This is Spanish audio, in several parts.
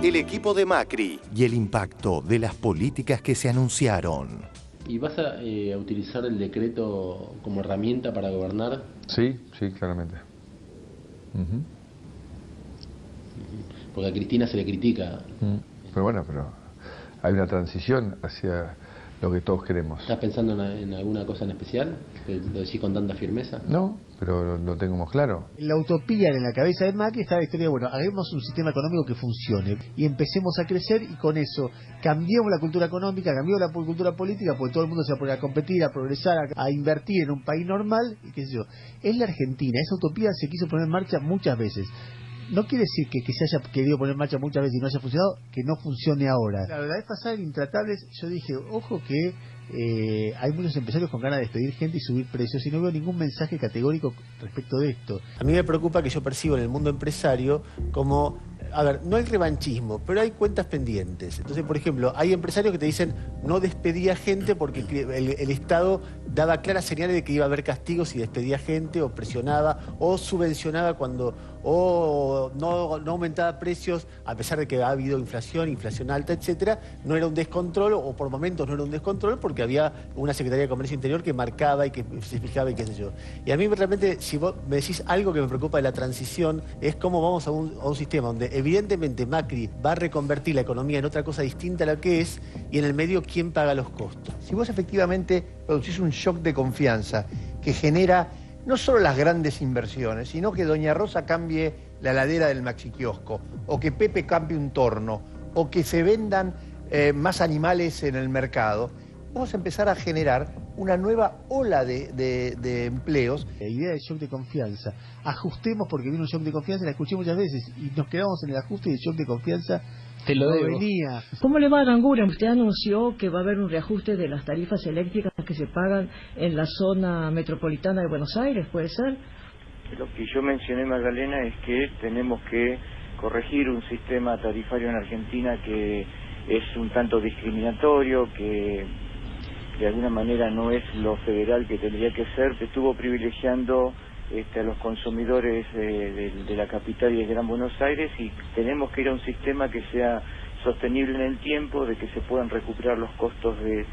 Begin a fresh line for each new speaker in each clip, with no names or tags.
el equipo de Macri y el impacto de las políticas que se anunciaron.
¿Y vas a utilizar el decreto como herramienta para gobernar?
Sí, claramente.
Porque a Cristina se le critica.
Pero bueno, hay una transición hacia lo que todos queremos.
¿Estás pensando en alguna cosa en especial? ¿Lo decís con tanta firmeza?
No, pero lo tengo más claro.
La utopía en la cabeza de Macri está la historia de, bueno, hagamos un sistema económico que funcione y empecemos a crecer, y con eso cambiemos la cultura económica, cambiemos la cultura política, porque todo el mundo se va a poner a competir, a progresar, a invertir en un país normal, y qué sé yo. Es la Argentina, esa utopía se quiso poner en marcha muchas veces. No quiere decir que se haya querido poner en marcha muchas veces y no haya funcionado, que no funcione ahora. La verdad es pasar en Intratables, yo dije, ojo que hay muchos empresarios con ganas de despedir gente y subir precios, y no veo ningún mensaje categórico respecto de esto. A mí me preocupa que yo percibo en el mundo empresario como, a ver, no hay revanchismo, pero hay cuentas pendientes. Entonces, por ejemplo, hay empresarios que te dicen no despedía gente porque el Estado daba claras señales de que iba a haber castigos si despedía gente, o presionaba, o subvencionaba o no aumentaba precios, a pesar de que ha habido inflación alta, etcétera. No era un descontrol, o por momentos no era un descontrol, porque había una Secretaría de Comercio Interior que marcaba y que se fijaba y qué sé yo. Y a mí realmente, si vos me decís algo que me preocupa de la transición, es cómo vamos a un sistema donde evidentemente Macri va a reconvertir la economía en otra cosa distinta a la que es, y en el medio, ¿quién paga los costos?
Si vos efectivamente producís un shock de confianza que genera no solo las grandes inversiones, sino que Doña Rosa cambie la heladera del maxiquiosco, o que Pepe cambie un torno, o que se vendan más animales en el mercado, vamos a empezar a generar una nueva ola de empleos.
La idea del shock de confianza, ajustemos porque viene un shock de confianza, la escuché muchas veces y nos quedamos en el ajuste, y el shock de confianza
te lo debo.
Venía.
¿Cómo le va a Aranguren? Usted anunció que va a haber un reajuste de las tarifas eléctricas que se pagan en la zona metropolitana de Buenos Aires, ¿puede ser?
Lo que yo mencioné, Magdalena, es que tenemos que corregir un sistema tarifario en Argentina que es un tanto discriminatorio, que de alguna manera no es lo federal que tendría que ser, que estuvo privilegiando a los consumidores de la capital y de Gran Buenos Aires, y tenemos que ir a un sistema que sea sostenible en el tiempo, de que se puedan recuperar los costos de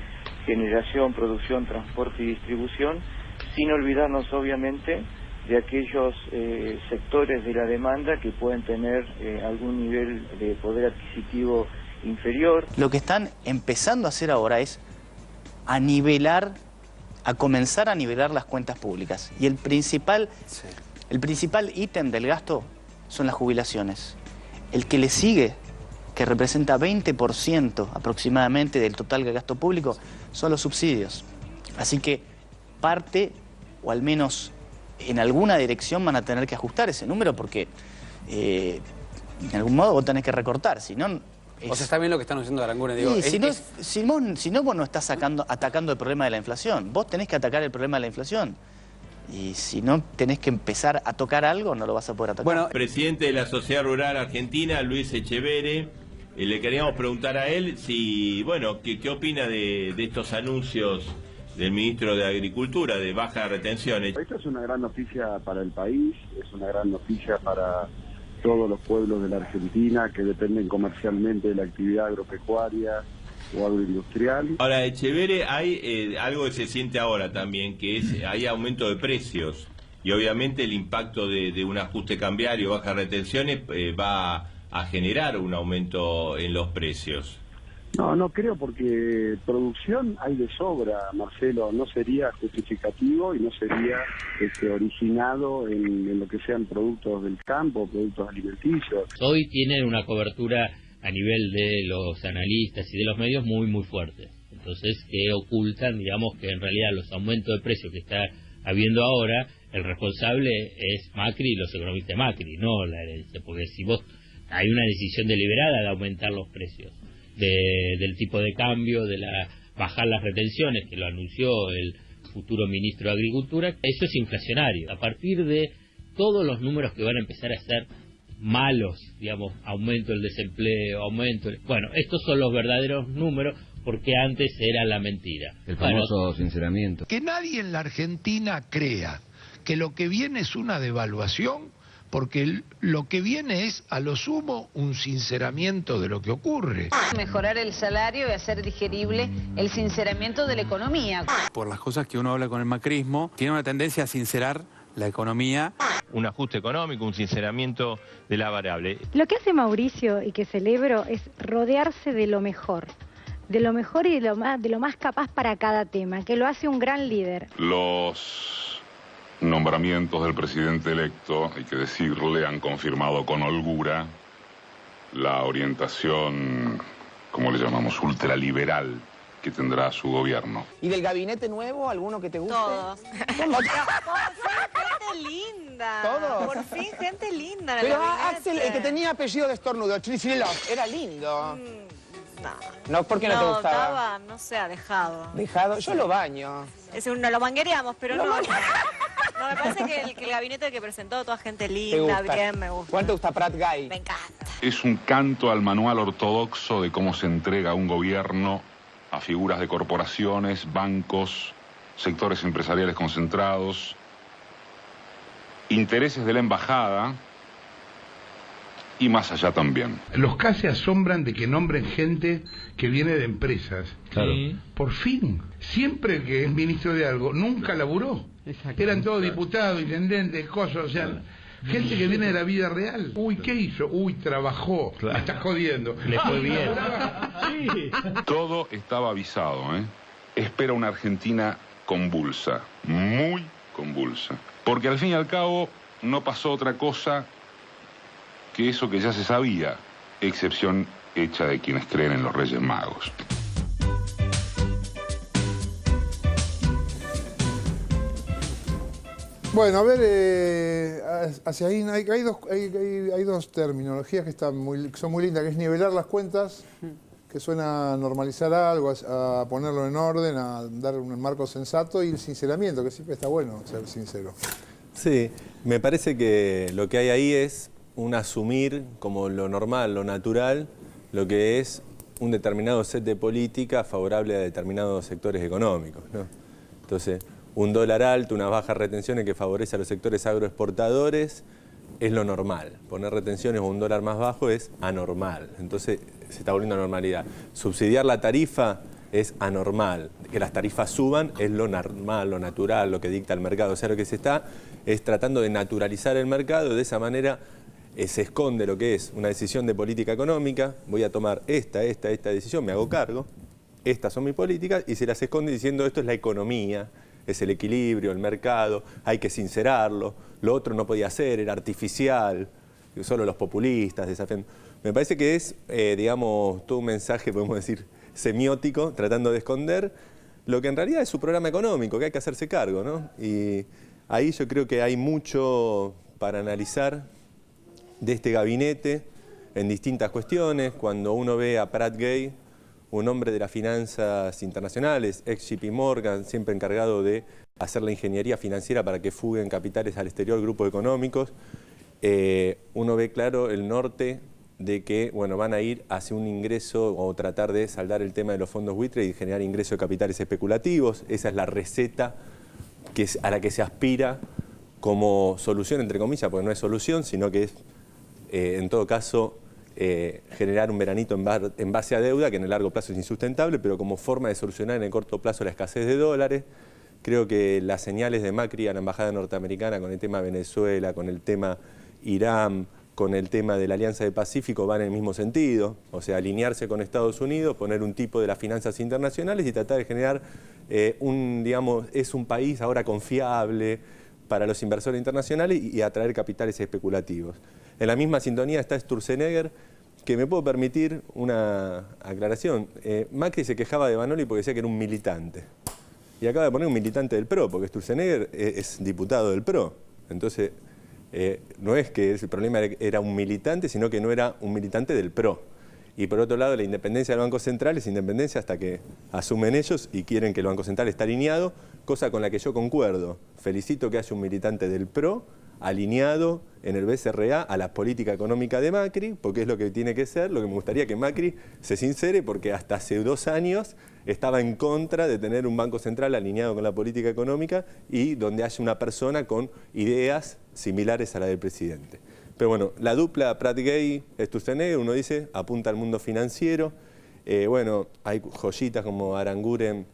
generación, producción, transporte y distribución, sin olvidarnos obviamente de aquellos sectores de la demanda que pueden tener algún nivel de poder adquisitivo inferior.
Lo que están empezando a hacer ahora es comenzar a nivelar las cuentas públicas. Y el principal ítem del gasto son las jubilaciones. El que le sigue, que representa 20% aproximadamente del total del gasto público, son los subsidios. Así que parte, o al menos en alguna dirección, van a tener que ajustar ese número, porque de algún modo vos tenés que recortar, si no...
O sea, está bien lo que están haciendo Aranguren, digo.
Si no, vos no estás atacando el problema de la inflación. Vos tenés que atacar el problema de la inflación. Y si no tenés que empezar a tocar algo, no lo vas a poder atacar.
Bueno, presidente de la Sociedad Rural Argentina, Luis Echevere, le queríamos preguntar a él si, bueno, ¿qué opina de estos anuncios del ministro de Agricultura de bajas retenciones?
Esto es una gran noticia para el país, es una gran noticia para todos los pueblos de la Argentina que dependen comercialmente de la actividad agropecuaria o agroindustrial.
Ahora, Echevere, hay algo que se siente ahora también, que es hay aumento de precios, y obviamente el impacto de un ajuste cambiario, bajas retenciones, va a generar un aumento en los precios.
No creo, porque producción hay de sobra, Marcelo, no sería justificativo y no sería originado en lo que sean productos del campo, productos alimenticios.
Hoy tienen una cobertura a nivel de los analistas y de los medios muy fuerte, entonces que ocultan, digamos, que en realidad los aumentos de precios que está habiendo ahora, el responsable es Macri y los economistas de Macri, no la herencia, porque si vos hay una decisión deliberada de aumentar los precios del tipo de cambio, bajar las retenciones, que lo anunció el futuro ministro de Agricultura, eso es inflacionario. A partir de todos los números que van a empezar a ser malos, digamos, aumento del desempleo, bueno, estos son los verdaderos números, porque antes era la mentira.
El famoso sinceramiento.
Que nadie en la Argentina crea que lo que viene es una devaluación
porque lo que viene es, a lo sumo, un sinceramiento de lo que ocurre.
Mejorar el salario y hacer digerible el sinceramiento de la economía.
Por las cosas que uno habla con el macrismo, tiene una tendencia a sincerar la economía.
Un ajuste económico, un sinceramiento de la variable.
Lo que hace Mauricio y que celebro es rodearse de lo mejor y de lo más capaz para cada tema, que lo hace un gran líder.
Los nombramientos del presidente electo, hay que decirle, han confirmado con holgura la orientación, como le llamamos, ultraliberal que tendrá su gobierno.
¿Y del gabinete nuevo, alguno que te guste?
Todos.
¿Cómo?
Gente linda.
¿Todos?
Por fin, gente linda en el
Pero
gabinete.
Axel, el que tenía apellido de estornudo, Chrisilov, era lindo. No, ¿por qué no te gustaba?
Daba, no sé, dejado.
¿Dejado? Yo lo baño.
No lo manguereamos, pero no. No, me parece que el gabinete que presentó, toda gente linda, bien, me gusta.
¿Cuánto te gusta Prat Guy?
Me encanta.
Es un canto al manual ortodoxo de cómo se entrega un gobierno a figuras de corporaciones, bancos, sectores empresariales concentrados, intereses de la embajada y más allá también.
Los casi asombran de que nombren gente que viene de empresas.
Claro.
Por fin, siempre que es ministro de algo, nunca laburó. Eran todos diputados, intendentes, cosas, o sea, gente que viene de la vida real. Uy, ¿qué hizo? Uy, trabajó. Me estás jodiendo.
Le fue bien.
Sí.
Todo estaba avisado, ¿eh? Espera una Argentina convulsa, muy convulsa. Porque al fin y al cabo no pasó otra cosa que eso que ya se sabía, excepción hecha de quienes creen en los Reyes Magos.
Bueno, a ver, hacia ahí hay dos terminologías que son muy lindas, que es nivelar las cuentas, que suena a normalizar algo, a ponerlo en orden, a dar un marco sensato, y el sinceramiento, que siempre está bueno ser sincero.
Sí, me parece que lo que hay ahí es un asumir como lo normal, lo natural, lo que es un determinado set de política favorable a determinados sectores económicos, ¿no? Entonces, un dólar alto, unas bajas retenciones que favorece a los sectores agroexportadores es lo normal. Poner retenciones o un dólar más bajo es anormal. Entonces se está volviendo a normalidad. Subsidiar la tarifa es anormal. Que las tarifas suban es lo normal, lo natural, lo que dicta el mercado. O sea, lo que se está es tratando de naturalizar el mercado. De esa manera se esconde lo que es una decisión de política económica. Voy a tomar esta decisión, me hago cargo. Estas son mis políticas y se las esconde diciendo esto es la economía. Es el equilibrio, el mercado, hay que sincerarlo, lo otro no podía ser, era artificial, solo los populistas desafiando. Me parece que es, digamos, todo un mensaje, podemos decir, semiótico, tratando de esconder lo que en realidad es su programa económico, que hay que hacerse cargo, ¿no? Y ahí yo creo que hay mucho para analizar de este gabinete en distintas cuestiones. Cuando uno ve a Prat Guy, un hombre de las finanzas internacionales, ex JP Morgan, siempre encargado de hacer la ingeniería financiera para que fuguen capitales al exterior, grupos económicos, uno ve claro el norte de que van a ir hacia un ingreso o tratar de saldar el tema de los fondos buitre y generar ingreso de capitales especulativos. Esa es la receta a la que se aspira como solución, entre comillas, porque no es solución, sino que es, en todo caso, generar un veranito en base a deuda, que en el largo plazo es insustentable, pero como forma de solucionar en el corto plazo la escasez de dólares. Creo que las señales de Macri a la embajada norteamericana con el tema Venezuela, con el tema Irán, con el tema de la Alianza del Pacífico van en el mismo sentido, o sea, alinearse con Estados Unidos, poner un tipo de las finanzas internacionales y tratar de generar es un país ahora confiable para los inversores internacionales y atraer capitales especulativos. En la misma sintonía está Sturzenegger, que me puedo permitir una aclaración. Macri se quejaba de Vanoli porque decía que era un militante. Y acaba de poner un militante del PRO, porque Sturzenegger es diputado del PRO. Entonces, no es que el problema era un militante, sino que no era un militante del PRO. Y por otro lado, la independencia del Banco Central es independencia hasta que asumen ellos y quieren que el Banco Central esté alineado, cosa con la que yo concuerdo. Felicito que haya un militante del PRO alineado en el BCRA a la política económica de Macri, porque es lo que tiene que ser, lo que me gustaría que Macri se sincere, porque hasta hace 2 años estaba en contra de tener un Banco Central alineado con la política económica y donde haya una persona con ideas similares a la del presidente. Pero bueno, la dupla Prat-Gay-Sturzenegger, uno dice, apunta al mundo financiero. Bueno, hay joyitas como Aranguren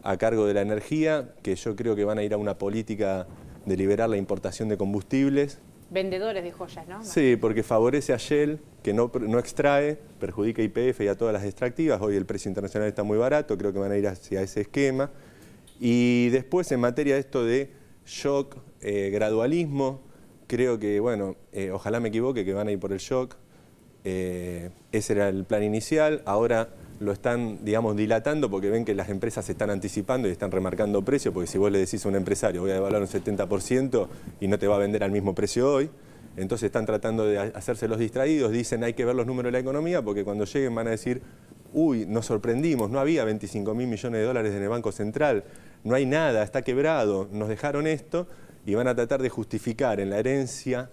a cargo de la energía, que yo creo que van a ir a una política de liberar la importación de combustibles.
Vendedores de joyas, ¿no?
Sí, porque favorece a Shell, que no extrae, perjudica a YPF y a todas las extractivas. Hoy el precio internacional está muy barato, creo que van a ir hacia ese esquema. Y después, en materia de esto de shock, gradualismo, creo que, bueno, ojalá me equivoque, que van a ir por el shock. Ese era el plan inicial. Ahora lo están, digamos, dilatando porque ven que las empresas se están anticipando y están remarcando precios, porque si vos le decís a un empresario voy a devaluar un 70% y no te va a vender al mismo precio hoy, entonces están tratando de hacerse los distraídos, dicen hay que ver los números de la economía porque cuando lleguen van a decir uy, nos sorprendimos, no había 25.000 millones de dólares en el Banco Central, no hay nada, está quebrado, nos dejaron esto y van a tratar de justificar en la herencia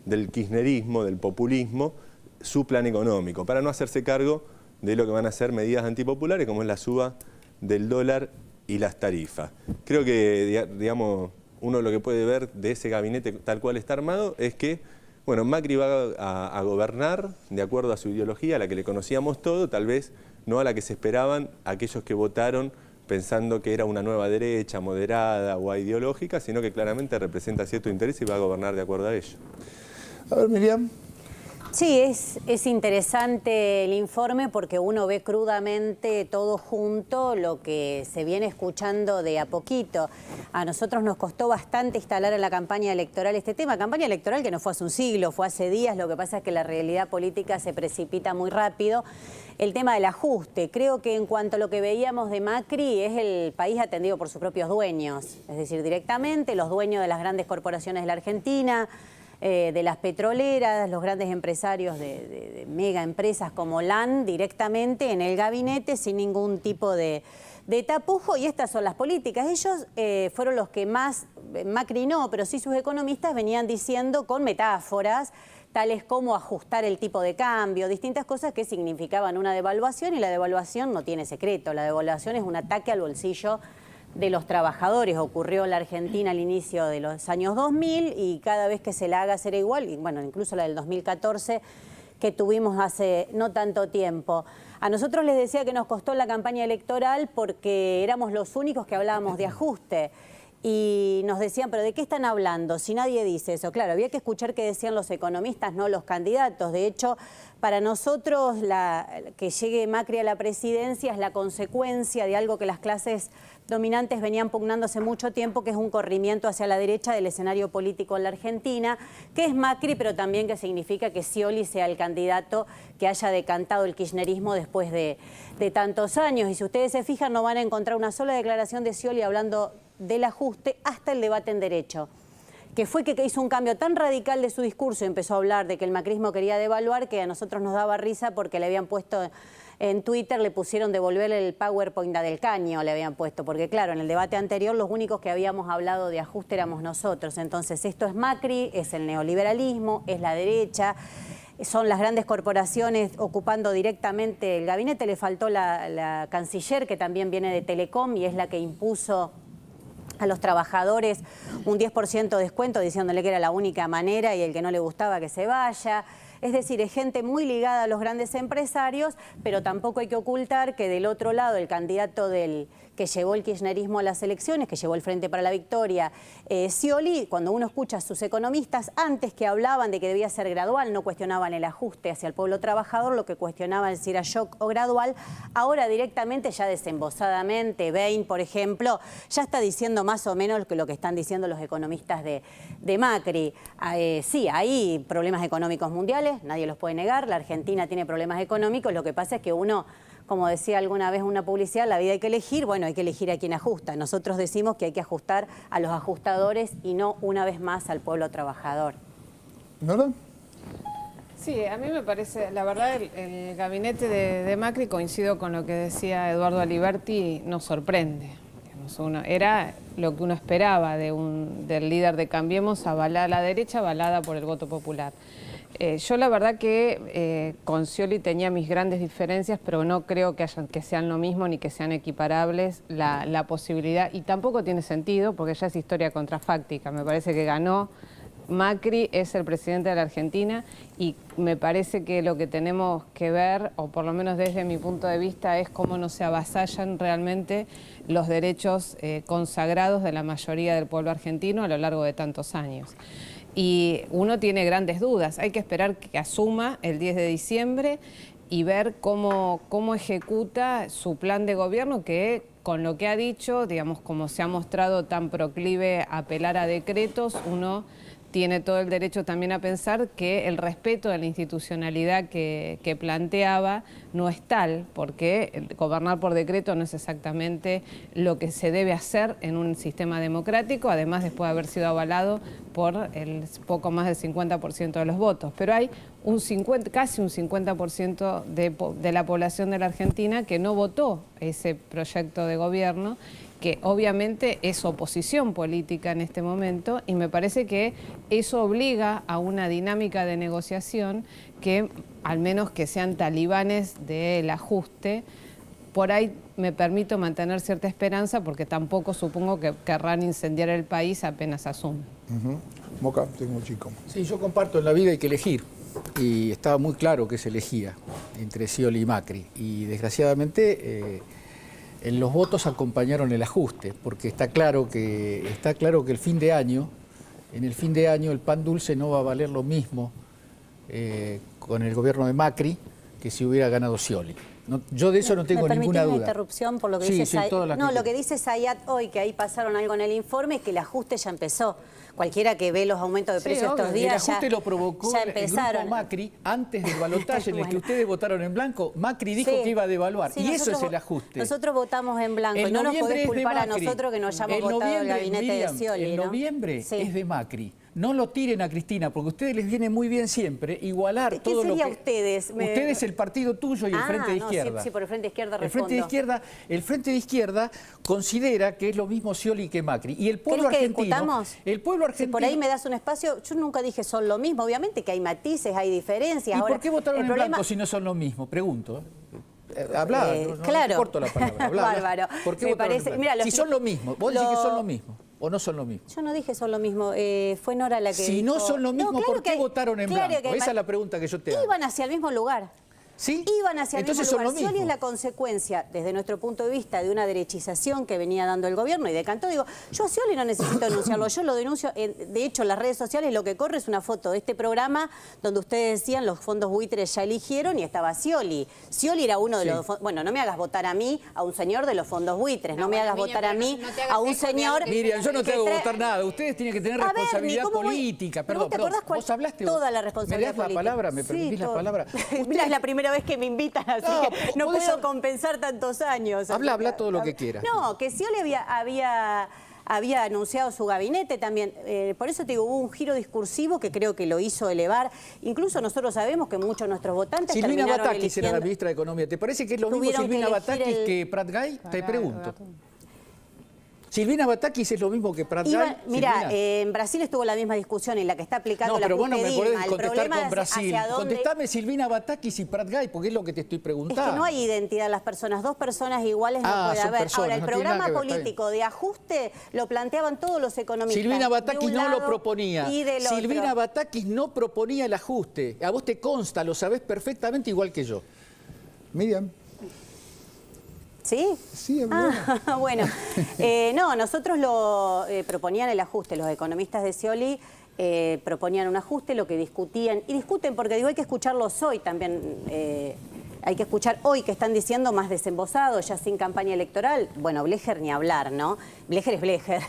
del kirchnerismo, del populismo, su plan económico, para no hacerse cargo de lo que van a ser medidas antipopulares, como es la suba del dólar y las tarifas. Creo que, digamos, uno lo que puede ver de ese gabinete tal cual está armado es que, bueno, Macri va a gobernar de acuerdo a su ideología, a la que le conocíamos todo, tal vez no a la que se esperaban aquellos que votaron pensando que era una nueva derecha, moderada o ideológica, sino que claramente representa cierto interés y va a gobernar de acuerdo a ello.
A ver, Miriam.
Sí, es interesante el informe porque uno ve crudamente todo junto lo que se viene escuchando de a poquito. A nosotros nos costó bastante instalar en la campaña electoral este tema. Campaña electoral que no fue hace un siglo, fue hace días. Lo que pasa es que la realidad política se precipita muy rápido. El tema del ajuste. Creo que en cuanto a lo que veíamos de Macri, es el país atendido por sus propios dueños. Es decir, directamente los dueños de las grandes corporaciones de la Argentina, de las petroleras, los grandes empresarios de mega empresas como LAN, directamente en el gabinete sin ningún tipo de tapujo, y estas son las políticas. Ellos fueron los que más, Macri no, pero sí sus economistas venían diciendo con metáforas, tales como ajustar el tipo de cambio, distintas cosas que significaban una devaluación, y la devaluación no tiene secreto, la devaluación es un ataque al bolsillo de los trabajadores. Ocurrió en la Argentina al inicio de los años 2000 y cada vez que se la haga será igual, y bueno, incluso la del 2014 que tuvimos hace no tanto tiempo. A nosotros les decía que nos costó la campaña electoral porque éramos los únicos que hablábamos de ajuste. Y nos decían, ¿pero de qué están hablando? Si nadie dice eso. Claro, había que escuchar qué decían los economistas, no los candidatos. De hecho, para nosotros, que llegue Macri a la presidencia es la consecuencia de algo que las clases dominantes venían pugnando hace mucho tiempo, que es un corrimiento hacia la derecha del escenario político en la Argentina, que es Macri, pero también que significa que Scioli sea el candidato que haya decantado el kirchnerismo después de tantos años. Y si ustedes se fijan, no van a encontrar una sola declaración de Scioli hablando del ajuste hasta el debate en derecho, que fue que hizo un cambio tan radical de su discurso y empezó a hablar de que el macrismo quería devaluar, que a nosotros nos daba risa porque le habían puesto en Twitter, le pusieron devolverle el PowerPoint del caño, le habían puesto, porque claro, en el debate anterior los únicos que habíamos hablado de ajuste éramos nosotros. Entonces esto es Macri, es el neoliberalismo, es la derecha, son las grandes corporaciones ocupando directamente el gabinete. Le faltó la canciller, que también viene de Telecom y es la que impuso a los trabajadores un 10% de descuento, diciéndole que era la única manera y el que no le gustaba que se vaya. Es decir, es gente muy ligada a los grandes empresarios, pero tampoco hay que ocultar que del otro lado el candidato que llevó el kirchnerismo a las elecciones, que llevó el Frente para la Victoria, Scioli, cuando uno escucha a sus economistas, antes que hablaban de que debía ser gradual, no cuestionaban el ajuste hacia el pueblo trabajador, lo que cuestionaban si era shock o gradual, ahora directamente, ya desembosadamente, Bain, por ejemplo, ya está diciendo más o menos lo que están diciendo los economistas de Macri. Sí, hay problemas económicos mundiales, nadie los puede negar, la Argentina tiene problemas económicos, lo que pasa es que uno, como decía alguna vez una publicidad, la vida hay que elegir, bueno, hay que elegir a quien ajusta. Nosotros decimos que hay que ajustar a los ajustadores y no una vez más al pueblo trabajador.
¿Nora?
Sí, a mí me parece, la verdad, el gabinete de Macri, coincido con lo que decía Eduardo Aliberti, nos sorprende. Era lo que uno esperaba del líder de Cambiemos, a la derecha avalada por el voto popular. Yo la verdad que con Scioli tenía mis grandes diferencias, pero no creo que sean lo mismo ni que sean equiparables la posibilidad, y tampoco tiene sentido porque ya es historia contrafáctica. Me parece que ganó Macri es el presidente de la Argentina y me parece que lo que tenemos que ver, o por lo menos desde mi punto de vista, es cómo no se avasallan realmente los derechos consagrados de la mayoría del pueblo argentino a lo largo de tantos años. Y uno tiene grandes dudas, hay que esperar que asuma el 10 de diciembre y ver cómo ejecuta su plan de gobierno, que con lo que ha dicho, digamos, como se ha mostrado tan proclive a apelar a decretos, uno tiene todo el derecho también a pensar que el respeto de la institucionalidad que planteaba no es tal, porque gobernar por decreto no es exactamente lo que se debe hacer en un sistema democrático, además después de haber sido avalado por el poco más del 50% de los votos. Pero hay casi un 50% de la población de la Argentina que no votó ese proyecto de gobierno, que obviamente es oposición política en este momento, y me parece que eso obliga a una dinámica de negociación que, al menos que sean talibanes del ajuste, por ahí me permito mantener cierta esperanza, porque tampoco supongo que querrán incendiar el país apenas asumen.
Moca, tengo un chico.
Sí, yo comparto, en la vida hay que elegir, y estaba muy claro que se elegía entre Scioli y Macri, y desgraciadamente los votos acompañaron el ajuste, porque está claro que el fin de año, en el fin de año el pan dulce no va a valer lo mismo con el gobierno de Macri que si hubiera ganado Scioli. No, yo de eso no tengo ninguna duda.
Una interrupción por lo que dice Sayat. No, lo que dice Sayat hoy, que ahí pasaron algo en el informe, es que el ajuste ya empezó. Cualquiera que ve los aumentos de precios estos días,
el ajuste lo provocó el grupo Macri antes del balotaje en el que ustedes votaron en blanco. Macri dijo que iba a devaluar, y eso es el ajuste.
Nosotros votamos en blanco, y no nos podés culpar a nosotros que nos hayamos votado el gabinete de Scioli.
En noviembre es de Macri. No lo tiren a Cristina, porque a ustedes les viene muy bien siempre igualar todo lo que...
¿Qué sería ustedes?
Ustedes, el partido tuyo y el Frente de Izquierda.
Sí, por el Frente de Izquierda respondo.
El Frente de Izquierda considera que es lo mismo Scioli que Macri. Y el pueblo argentino... El pueblo argentino...
Si por ahí me das un espacio, yo nunca dije son lo mismo. Obviamente que hay matices, hay diferencias.
¿Y por qué votaron en blanco si no son lo mismo? Pregunto. Habla,
claro.
No corto la palabra.
Bárbaro.
¿Por qué votaron en blanco? Mira, si son lo mismo, vos decís que son lo mismo. ¿O no son lo mismo?
Yo no dije son lo mismo, fue Nora la que
Si
dijo...
no son lo mismo, ¿por qué votaron en blanco? Esa es la pregunta que yo te hago.
Iban hacia el mismo lugar.
¿Sí?
Iban hacia el mismo lugar. Scioli es la consecuencia, desde nuestro punto de vista, de una derechización que venía dando el gobierno y decantó. Digo, yo a Scioli no necesito denunciarlo, yo lo denuncio. De hecho, en las redes sociales lo que corre es una foto de este programa donde ustedes decían los fondos buitres ya eligieron y estaba Scioli. Scioli era uno de los... Bueno, no me hagas votar a mí, a un señor de los fondos buitres. No me hagas votar a mí, a un señor...
Miriam, yo no te hago votar nada. Ustedes tienen que tener responsabilidad política. Perdón,
vos hablaste toda la responsabilidad política.
¿Me das la palabra? ¿Me permitís la palabra?
Es la primera vez que me invitan, así que no puedo compensar tantos años.
Habla todo lo que quieras.
No, que Scioli había anunciado su gabinete también. Por eso te digo, hubo un giro discursivo que creo que lo hizo elevar. Incluso nosotros sabemos que muchos de nuestros votantes
Silvina Batakis era la ministra de Economía. ¿Te parece que es lo mismo Silvina Batakis que Prat Gay? Te pregunto. ¿Silvina Batakis es lo mismo que Prat Gay?
Mira, en Brasil estuvo la misma discusión en la que está aplicando la
ajuste
Dilma.
No, pero vos no me podés contestar con Brasil. Contestame Silvina Batakis y Prat Gay, porque es lo que te estoy preguntando.
Es que no hay identidad en las personas. Dos personas iguales no puede haber. Ahora, el programa político de ajuste lo planteaban todos los economistas.
Silvina Batakis no lo proponía. Silvina Batakis no proponía el ajuste. A vos te consta, lo sabés perfectamente igual que yo.
Miriam.
¿Sí?
Sí,
bueno, no, nosotros proponían el ajuste, los economistas de Scioli proponían un ajuste, lo que discutían, y discuten porque digo, hay que escucarlos hoy también, hay que escuchar hoy que están diciendo más desembosados, ya sin campaña electoral. Bueno, Blecher ni hablar, ¿no? Blecher es Blecher.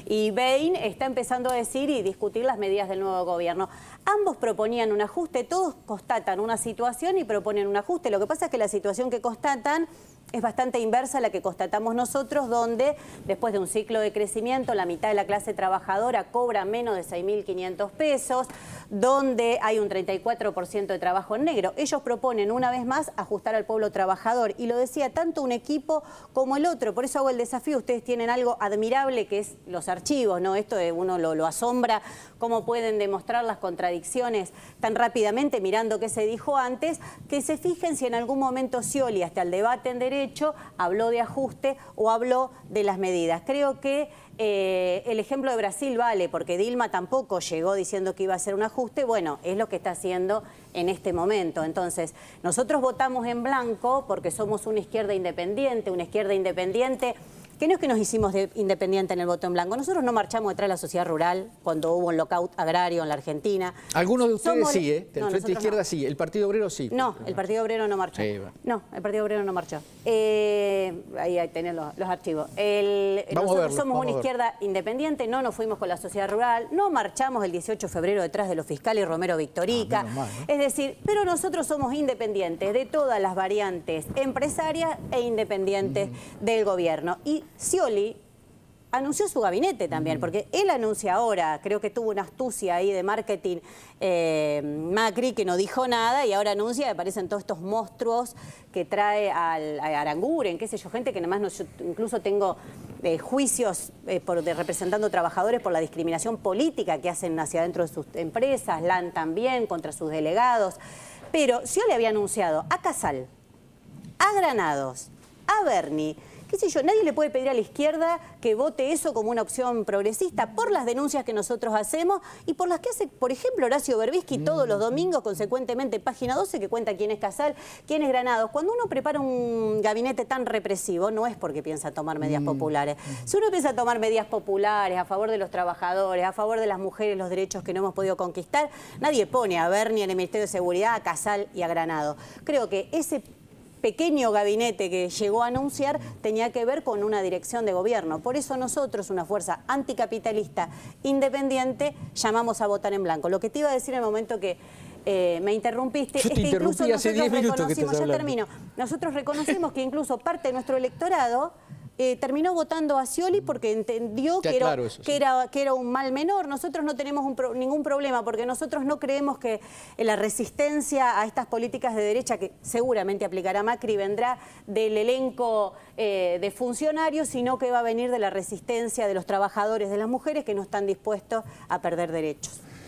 Y Bain está empezando a decir y discutir las medidas del nuevo gobierno. Ambos proponían un ajuste, todos constatan una situación y proponen un ajuste. Lo que pasa es que la situación que constatan es bastante inversa a la que constatamos nosotros, donde después de un ciclo de crecimiento la mitad de la clase trabajadora cobra menos de 6.500 pesos, donde hay un 34% de trabajo en negro. Ellos proponen una vez más ajustar al pueblo trabajador, y lo decía tanto un equipo como el otro. Por eso hago el desafío. Ustedes tienen algo admirable que es los archivos, ¿no? Esto de uno lo asombra, cómo pueden demostrar las contradicciones tan rápidamente mirando qué se dijo antes. Que se fijen si en algún momento Scioli, hasta el debate en derecho, derecho, habló de ajuste o habló de las medidas. Creo que el ejemplo de Brasil vale, porque Dilma tampoco llegó diciendo que iba a hacer un ajuste. Bueno, es lo que está haciendo en este momento. Entonces, nosotros votamos en blanco porque somos una izquierda independiente, que no es que nos hicimos independiente en el voto en blanco. Nosotros no marchamos detrás de la sociedad rural cuando hubo un lockout agrario en la Argentina.
Algunos de ustedes sí, ¿eh? Del
No,
Frente Izquierda
no.
sí, el Partido Obrero sí.
No, el Partido Obrero no marchó.
Sí, va.
No, el Partido Obrero no marchó. Ahí tienen los archivos. Nosotros somos una izquierda independiente, no nos fuimos con la sociedad rural, no marchamos el 18 de febrero detrás de los fiscales Romero Victorica.
menos mal, ¿no?
Es decir, pero nosotros somos independientes de todas las variantes empresarias e independientes del gobierno. Y Scioli anunció su gabinete también, porque él anuncia ahora, creo que tuvo una astucia ahí de marketing Macri, que no dijo nada, y ahora anuncia que aparecen todos estos monstruos que trae a Aranguren, qué sé yo, gente que además yo incluso tengo juicios representando trabajadores por la discriminación política que hacen hacia adentro de sus empresas, LAN también, contra sus delegados. Pero Scioli había anunciado a Casal, a Granados, a Berni, qué sé yo, nadie le puede pedir a la izquierda que vote eso como una opción progresista por las denuncias que nosotros hacemos y por las que hace, por ejemplo, Horacio Berbisky todos los domingos, consecuentemente Página 12, que cuenta quién es Casal, quién es Granados. Cuando uno prepara un gabinete tan represivo, no es porque piensa tomar medidas populares. Si uno piensa tomar medidas populares a favor de los trabajadores, a favor de las mujeres, los derechos que no hemos podido conquistar, nadie pone a Berni en el Ministerio de Seguridad, a Casal y a Granados. Creo que ese pequeño gabinete que llegó a anunciar tenía que ver con una dirección de gobierno. Por eso nosotros, una fuerza anticapitalista independiente, llamamos a votar en blanco. Lo que te iba a decir en el momento que me interrumpiste
Yo te
es que incluso
interrumpí hace 10 minutos que
reconocimos,
estás
ya
hablando.
termino, nosotros reconocimos que incluso parte de nuestro electorado terminó votando a Scioli porque entendió
Está
que era,
claro eso, sí.
que era un mal menor. Nosotros no tenemos ningún problema porque nosotros no creemos que la resistencia a estas políticas de derecha que seguramente aplicará Macri vendrá del elenco de funcionarios, sino que va a venir de la resistencia de los trabajadores, de las mujeres que no están dispuestos a perder derechos.